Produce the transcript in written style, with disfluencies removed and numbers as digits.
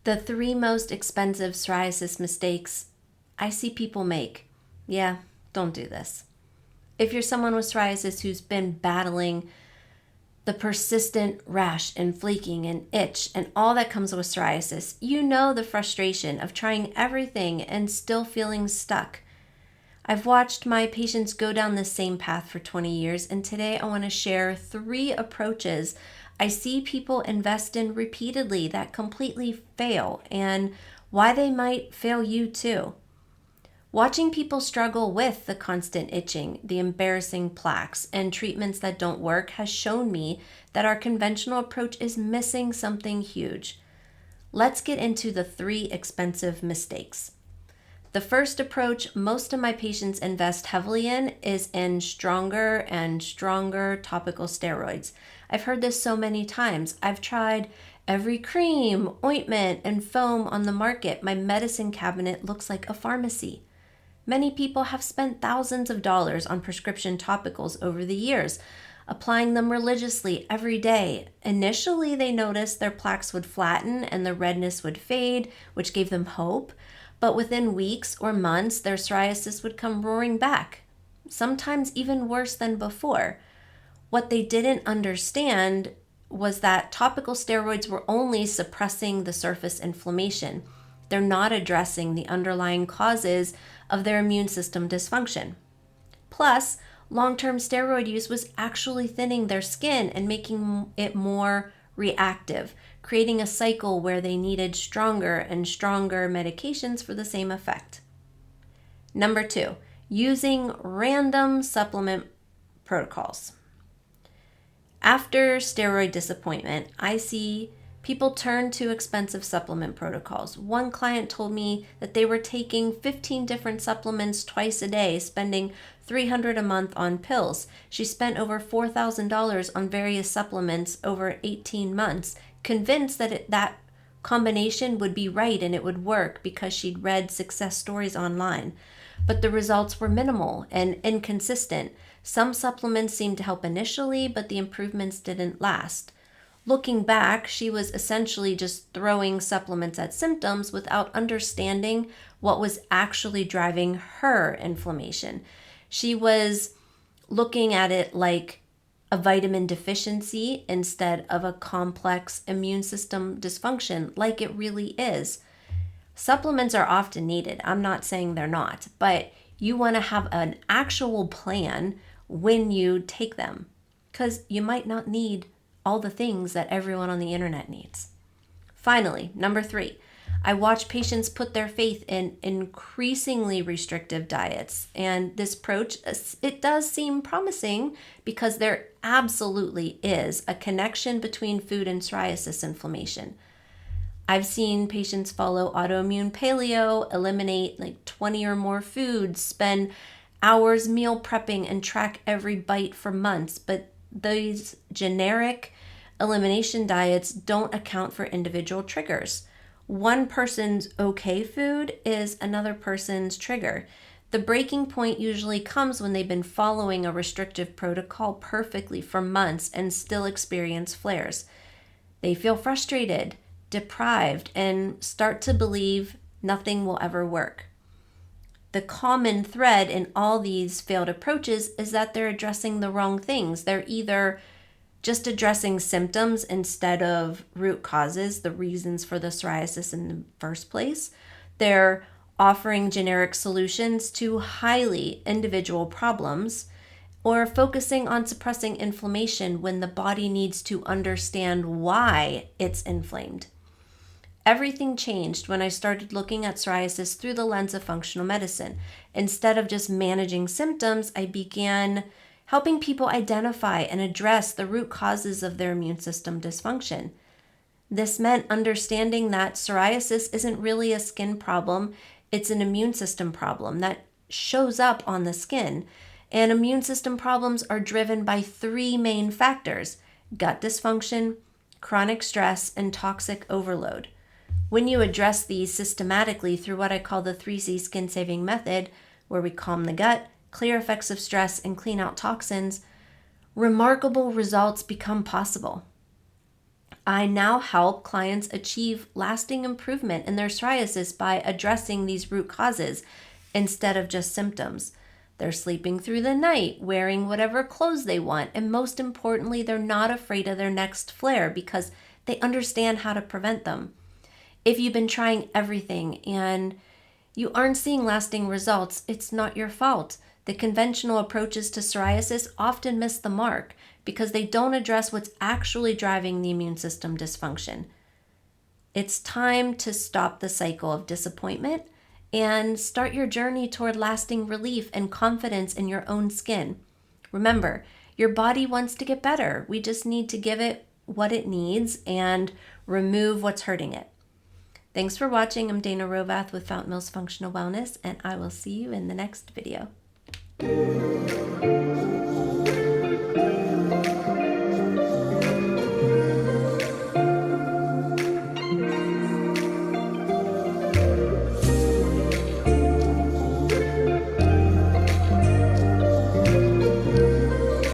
The three most expensive psoriasis mistakes I see people make. Yeah, don't do this. If you're someone with psoriasis who's been battling the persistent rash and flaking and itch and all that comes with psoriasis, you know the frustration of trying everything and still feeling stuck. I've watched my patients go down this same path for 20 years, and today I want to share 3 approaches I see people invest in repeatedly that completely fail and why they might fail you too. Watching people struggle with the constant itching, the embarrassing plaques, and treatments that don't work has shown me that our conventional approach is missing something huge. Let's get into the 3 expensive mistakes. The first approach most of my patients invest heavily in is in stronger and stronger topical steroids. I've heard this so many times. I've tried every cream, ointment, and foam on the market. My medicine cabinet looks like a pharmacy. Many people have spent thousands of dollars on prescription topicals over the years, applying them religiously every day. Initially, they noticed their plaques would flatten and the redness would fade, which gave them hope. But within weeks or months, their psoriasis would come roaring back, sometimes even worse than before. What they didn't understand was that topical steroids were only suppressing the surface inflammation. They're not addressing the underlying causes of their immune system dysfunction. Plus, long-term steroid use was actually thinning their skin and making it more reactive, creating a cycle where they needed stronger and stronger medications for the same effect. Number 2, using random supplement protocols. After steroid disappointment, I see people turn to expensive supplement protocols. One client told me that they were taking 15 different supplements twice a day, spending $300 a month on pills. She spent over $4,000 on various supplements over 18 months, convinced that that combination would be right and it would work because she'd read success stories online. But the results were minimal and inconsistent. Some supplements seemed to help initially, but the improvements didn't last. Looking back, she was essentially just throwing supplements at symptoms without understanding what was actually driving her inflammation. She was looking at it like a vitamin deficiency instead of a complex immune system dysfunction, like it really is. Supplements are often needed. I'm not saying they're not, but you want to have an actual plan when you take them, because you might not need all the things that everyone on the internet needs. Finally, number 3, I watch patients put their faith in increasingly restrictive diets. And this approach, it does seem promising because there absolutely is a connection between food and psoriasis inflammation. I've seen patients follow autoimmune paleo, eliminate like 20 or more foods, spend hours meal prepping, and track every bite for months. But these generic elimination diets don't account for individual triggers. One person's okay food is another person's trigger. The breaking point usually comes when they've been following a restrictive protocol perfectly for months and still experience flares. They feel frustrated, deprived, and start to believe nothing will ever work. The common thread in all these failed approaches is that they're addressing the wrong things. They're either just addressing symptoms instead of root causes, the reasons for the psoriasis in the first place. They're offering generic solutions to highly individual problems, or focusing on suppressing inflammation when the body needs to understand why it's inflamed. Everything changed when I started looking at psoriasis through the lens of functional medicine. Instead of just managing symptoms, I began helping people identify and address the root causes of their immune system dysfunction. This meant understanding that psoriasis isn't really a skin problem, it's an immune system problem that shows up on the skin. And immune system problems are driven by 3 main factors: gut dysfunction, chronic stress, and toxic overload. When you address these systematically through what I call the 3C skin saving method, where we calm the gut, clear effects of stress, and clean out toxins, remarkable results become possible. I now help clients achieve lasting improvement in their psoriasis by addressing these root causes instead of just symptoms. They're sleeping through the night, wearing whatever clothes they want, and most importantly, they're not afraid of their next flare because they understand how to prevent them. If you've been trying everything and you aren't seeing lasting results, it's not your fault. The conventional approaches to psoriasis often miss the mark because they don't address what's actually driving the immune system dysfunction. It's time to stop the cycle of disappointment and start your journey toward lasting relief and confidence in your own skin. Remember, your body wants to get better. We just need to give it what it needs and remove what's hurting it. Thanks for watching. I'm Dayna Hrovath with Fountain Mills Functional Wellness, and I will see you in the next video.